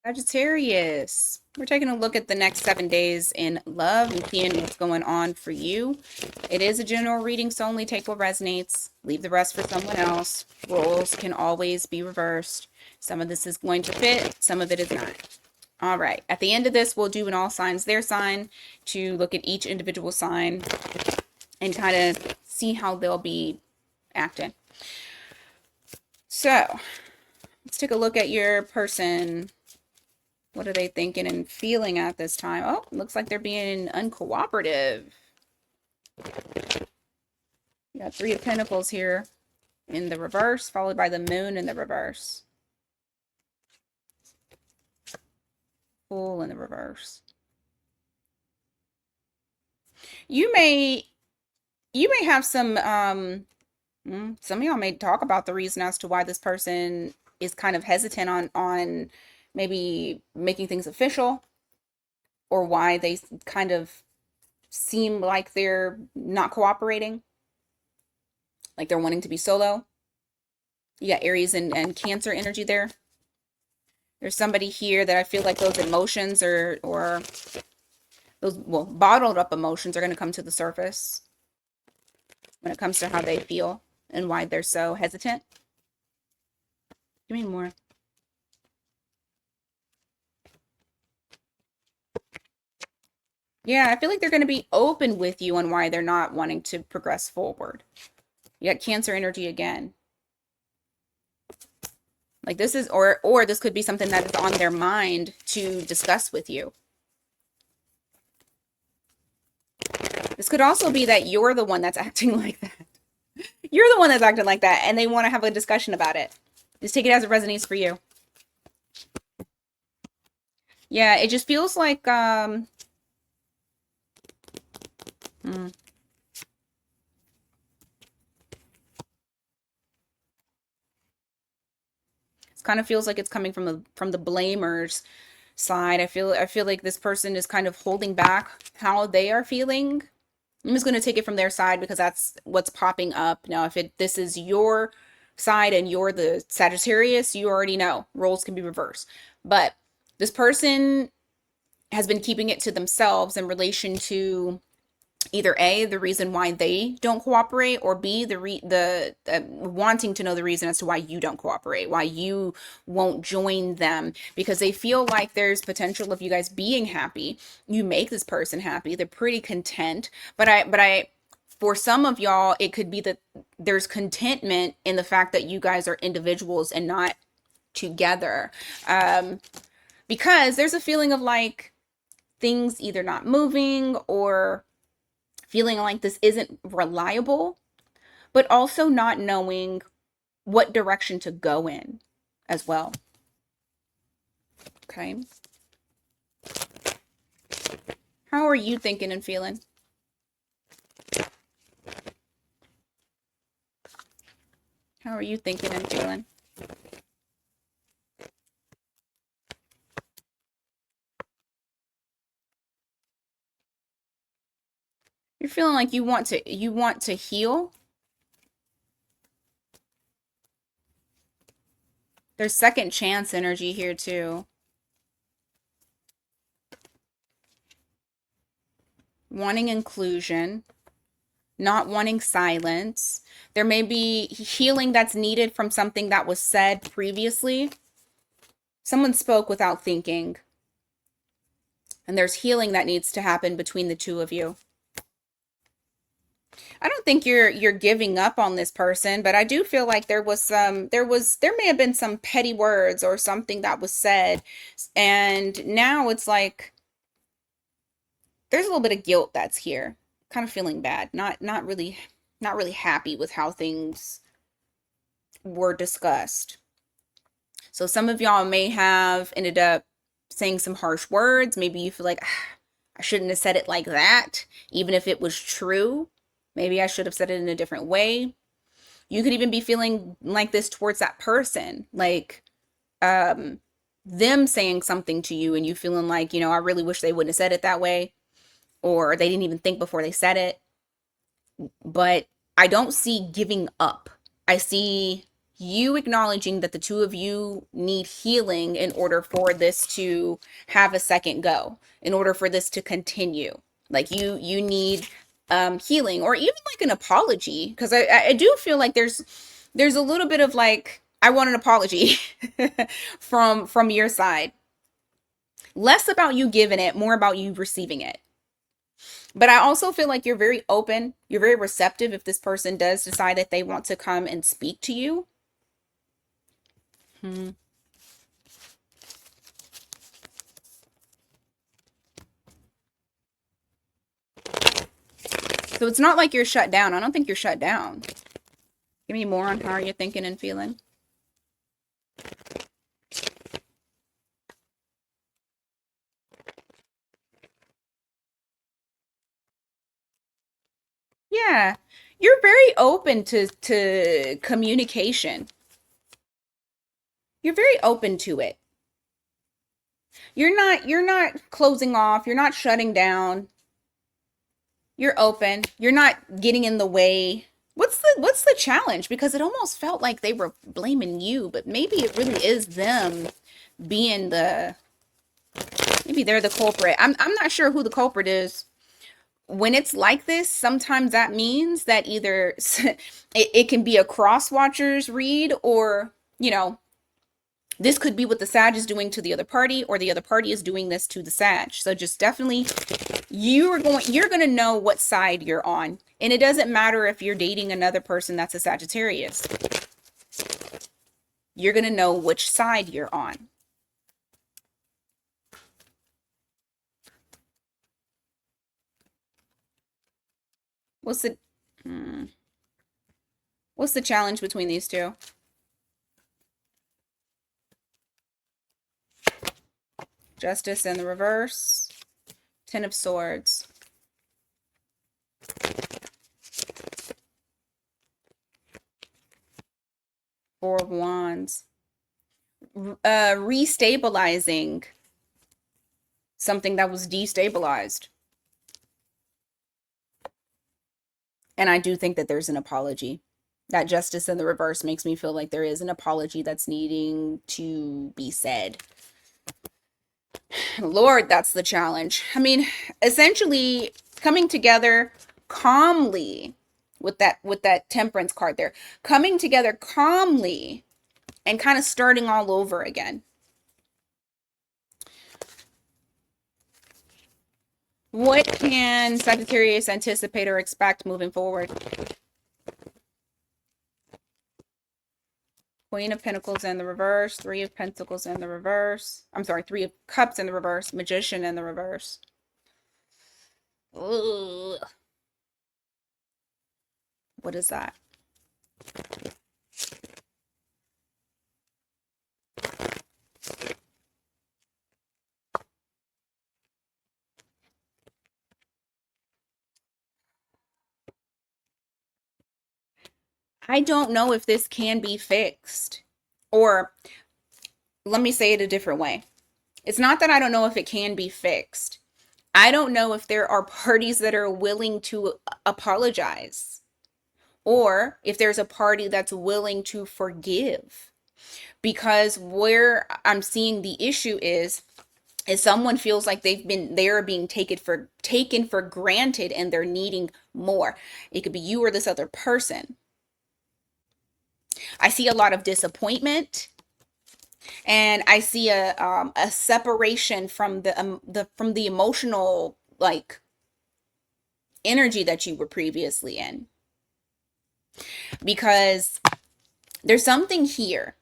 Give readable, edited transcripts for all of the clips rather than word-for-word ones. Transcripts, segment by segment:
Sagittarius, we're taking a look at the next 7 days in love and seeing what's going on for you. It is a general reading, so only take what resonates. Leave the rest for someone else. Roles can always be reversed. Some of this is going to fit, some of it is not. All right. At the end of this, we'll do an all signs their sign to look at each individual sign and kind of see how they'll be acting. So let's take a look at your person. What are they thinking and feeling at this time? Oh, looks like they're being uncooperative. You got Three of Pentacles here in the reverse, followed by the Moon in the reverse. Fool in the reverse. You may have some of y'all may talk about the reason as to why this person is kind of hesitant on maybe making things official, or why they kind of seem like they're not cooperating, like they're wanting to be solo. You got Aries and Cancer energy there. There's somebody here that I feel like those emotions or those, well, bottled up emotions are going to come to the surface when it comes to how they feel and why they're so hesitant. Give me more. Yeah, I feel like they're going to be open with you on why they're not wanting to progress forward. You got Cancer energy again. Like this is, or this could be something that is on their mind to discuss with you. This could also be that you're the one that's acting like that. You're the one that's acting like that, and they want to have a discussion about it. Just take it as it resonates for you. Yeah, it just feels like it kind of feels like it's coming from the blamers side. I feel like this person is kind of holding back how they are feeling. I'm just going to take it from their side because that's what's popping up. Now, if this is your side and you're the Sagittarius, you already know roles can be reversed. But this person has been keeping it to themselves in relation to either A, the reason why they don't cooperate, or B, the wanting to know the reason as to why you don't cooperate, why you won't join them, because they feel like there's potential of you guys being happy. You make this person happy. They're pretty content, but I for some of y'all, it could be that there's contentment in the fact that you guys are individuals and not together. Because there's a feeling of like things either not moving or feeling like this isn't reliable, but also not knowing what direction to go in as well. Okay. How are you thinking and feeling? How are you thinking and feeling? You're feeling like you want to heal. There's second chance energy here too. Wanting inclusion, not wanting silence. There may be healing that's needed from something that was said previously. Someone spoke without thinking. And there's healing that needs to happen between the two of you. I don't think you're giving up on this person, but I do feel like there may have been some petty words or something that was said, and now it's like there's a little bit of guilt that's here. Kind of feeling bad. Not really happy with how things were discussed. So some of y'all may have ended up saying some harsh words. Maybe you feel like, I shouldn't have said it like that, even if it was true. Maybe I should have said it in a different way. You could even be feeling like this towards that person, like them saying something to you and you feeling like, I really wish they wouldn't have said it that way, or they didn't even think before they said it. But I don't see giving up. I see you acknowledging that the two of you need healing in order for this to have a second go, in order for this to continue. Like you need healing, or even like an apology, because I do feel like there's a little bit of like, I want an apology from your side. Less about you giving it, more about you receiving it. But I also feel like you're very open, you're very receptive if this person does decide that they want to come and speak to you. Hmm. So it's not like you're shut down. I don't think you're shut down. Give me more on how you're thinking and feeling. Yeah. You're very open to communication. You're very open to it. You're not closing off, you're not shutting down. You're open. You're not getting in the way. What's the challenge? Because it almost felt like they were blaming you, but maybe it really is them being maybe they're the culprit. I'm not sure who the culprit is. When it's like this, sometimes that means that either it can be a cross watchers read, or, you know, this could be what the Sag is doing to the other party, or the other party is doing this to the Sag. So just definitely, you're going to know what side you're on. And it doesn't matter if you're dating another person that's a Sagittarius. You're going to know which side you're on. What's the hmm, what's the challenge between these two? Justice in the reverse. Ten of Swords. Four of Wands. Restabilizing something that was destabilized. And I do think that there's an apology. That Justice in the reverse makes me feel like there is an apology that's needing to be said. Lord, that's the challenge. I mean, essentially coming together calmly with that Temperance card there. Coming together calmly and kind of starting all over again. What can Sagittarius anticipate or expect moving forward? Queen of Pentacles in the reverse, Three of Pentacles in the reverse. I'm sorry, Three of Cups in the reverse, Magician in the reverse. Ugh. What is that? I don't know if this can be fixed. Or let me say it a different way. It's not that I don't know if it can be fixed. I don't know if there are parties that are willing to apologize, or if there's a party that's willing to forgive. Because where I'm seeing the issue is someone feels like they're being taken for granted, and they're needing more. It could be you or this other person. I see a lot of disappointment, and I see a separation from the emotional, like, energy that you were previously in, because there's something here.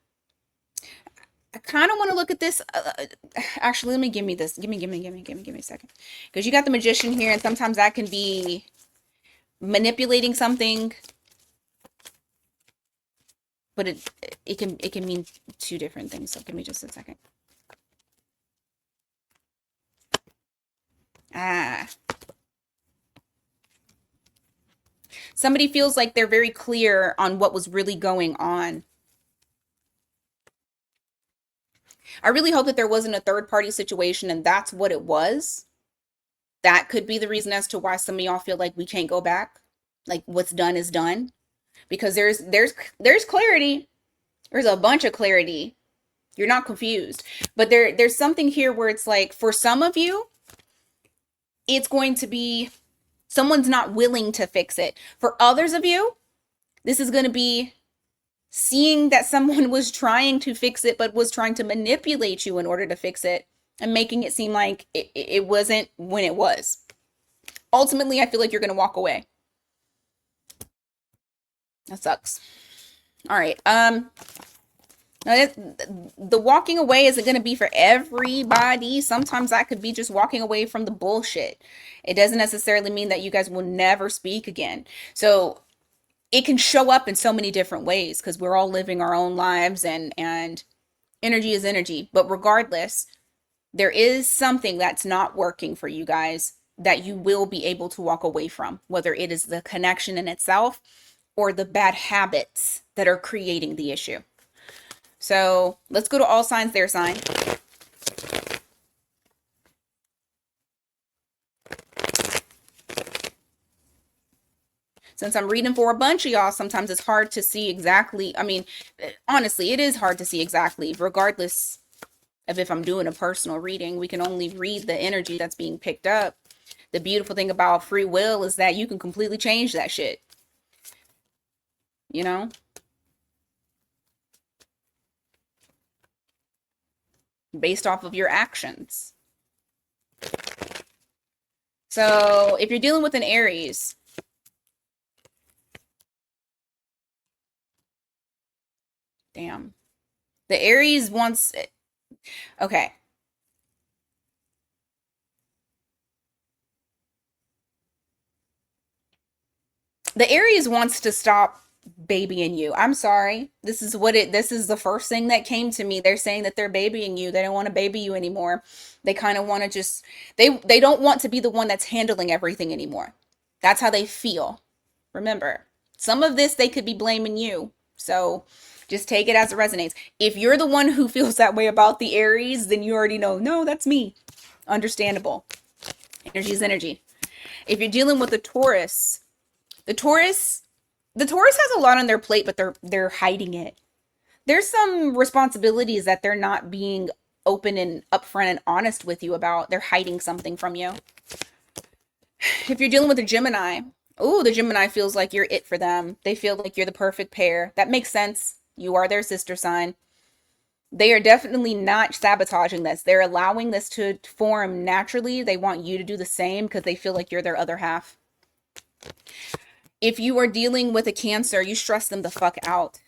I kind of want to look at this. Actually, let me give me this. Give me a second, because you got the Magician here, and sometimes that can be manipulating something, but it can mean two different things. So give me just a second. Ah, somebody feels like they're very clear on what was really going on. I really hope that there wasn't a third party situation and that's what it was. That could be the reason as to why some of y'all feel like we can't go back. Like, what's done is done, because there's clarity. There's a bunch of clarity. You're not confused. But there's something here where it's like, for some of you, it's going to be someone's not willing to fix it. For others of you, this is going to be seeing that someone was trying to fix it, but was trying to manipulate you in order to fix it and making it seem like it wasn't when it was. Ultimately, I feel like you're going to walk away. That sucks. All right. The walking away isn't going to be for everybody. Sometimes that could be just walking away from the bullshit. It doesn't necessarily mean that you guys will never speak again. So it can show up in so many different ways because we're all living our own lives, and energy is energy. But regardless, there is something that's not working for you guys that you will be able to walk away from, whether it is the connection in itself or the bad habits that are creating the issue. So let's go to all signs, their sign. Since I'm reading for a bunch of y'all, sometimes it's hard to see exactly. I mean, honestly, it is hard to see exactly, regardless of if I'm doing a personal reading. We can only read the energy that's being picked up. The beautiful thing about free will is that you can completely change that shit. You know? Based off of your actions. So if you're dealing with an Aries, damn. The Aries wants, okay. The Aries wants to stop babying you. I'm sorry. This is the first thing that came to me. They're saying that they're babying you. They don't want to baby you anymore. They kind of want to just, they don't want to be the one that's handling everything anymore. That's how they feel. Remember, some of this they could be blaming you. So just take it as it resonates. If you're the one who feels that way about the Aries, then you already know, no, that's me. Understandable. Energy is energy. If you're dealing with a Taurus, the Taurus has a lot on their plate, but they're hiding it. There's some responsibilities that they're not being open and upfront and honest with you about. They're hiding something from you. If you're dealing with a Gemini, the Gemini feels like you're it for them. They feel like you're the perfect pair. That makes sense. You are their sister sign. They are definitely not sabotaging this. They're allowing this to form naturally. They want you to do the same because they feel like you're their other half. If you are dealing with a Cancer, you stress them the fuck out.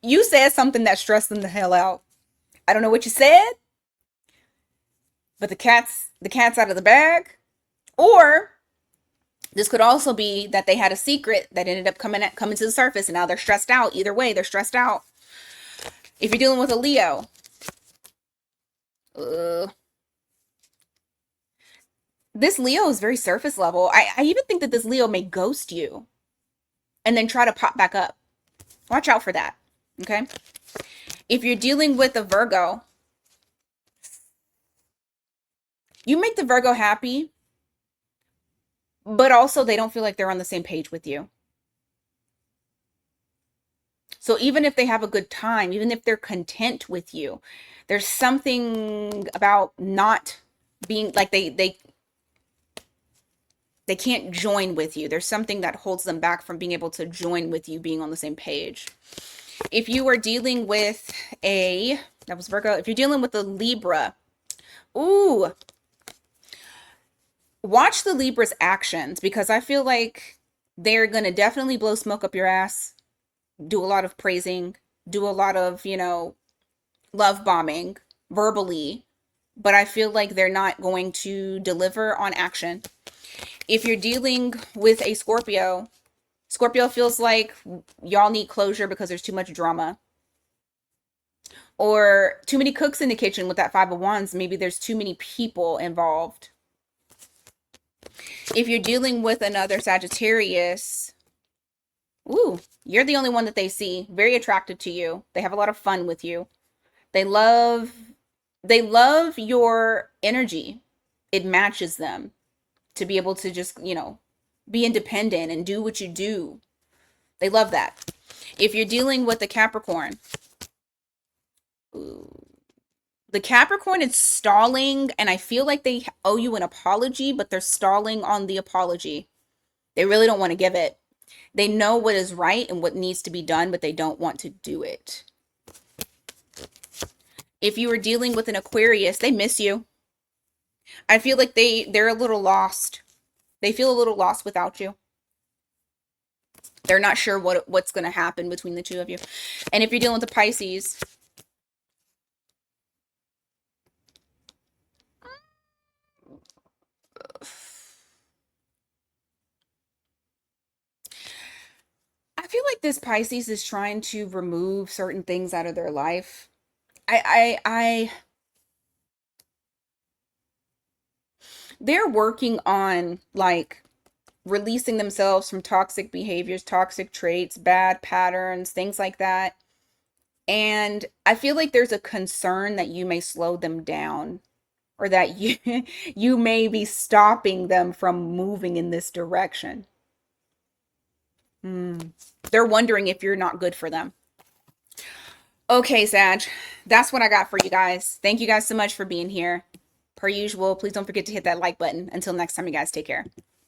You said something that stressed them the hell out. I don't know what you said, but the cat's out of the bag. Or this could also be that they had a secret that ended up coming to the surface, and now they're stressed out. Either way, they're stressed out. If you're dealing with a Leo, this Leo is very surface level. I even think that this Leo may ghost you and then try to pop back up. Watch out for that. Okay. If you're dealing with a Virgo, you make the Virgo happy, but also they don't feel like they're on the same page with you. So even if they have a good time, even if they're content with you, there's something about not being like they can't join with you. There's something that holds them back from being able to join with you being on the same page. If you are dealing with that was Virgo. If you're dealing with a Libra, watch the Libra's actions, because I feel like they're going to definitely blow smoke up your ass, do a lot of praising, do a lot of, love bombing verbally, but I feel like they're not going to deliver on action. If you're dealing with a Scorpio feels like y'all need closure because there's too much drama. Or too many cooks in the kitchen with that Five of Wands. Maybe there's too many people involved. If you're dealing with another Sagittarius, you're the only one that they see. Very attracted to you. They have a lot of fun with you. They love your energy. It matches them to be able to just, be independent and do what you do. They love that. If you're dealing with a Capricorn, ooh, the Capricorn is stalling, and I feel like they owe you an apology, but they're stalling on the apology. They really don't want to give it. They know what is right and what needs to be done, but they don't want to do it. If you were dealing with an Aquarius, they miss you. I feel like they're a little lost. They feel a little lost without you. They're not sure what's going to happen between the two of you. And if you're dealing with a Pisces, I feel like this Pisces is trying to remove certain things out of their life. I they're working on like releasing themselves from toxic behaviors, toxic traits, bad patterns, things like that. And I feel like there's a concern that you may slow them down or that you you may be stopping them from moving in this direction. Hmm. They're wondering if you're not good for them. Okay, Sag, that's what I got for you guys. Thank you guys so much for being here. Per usual, please don't forget to hit that like button. Until next time, you guys take care.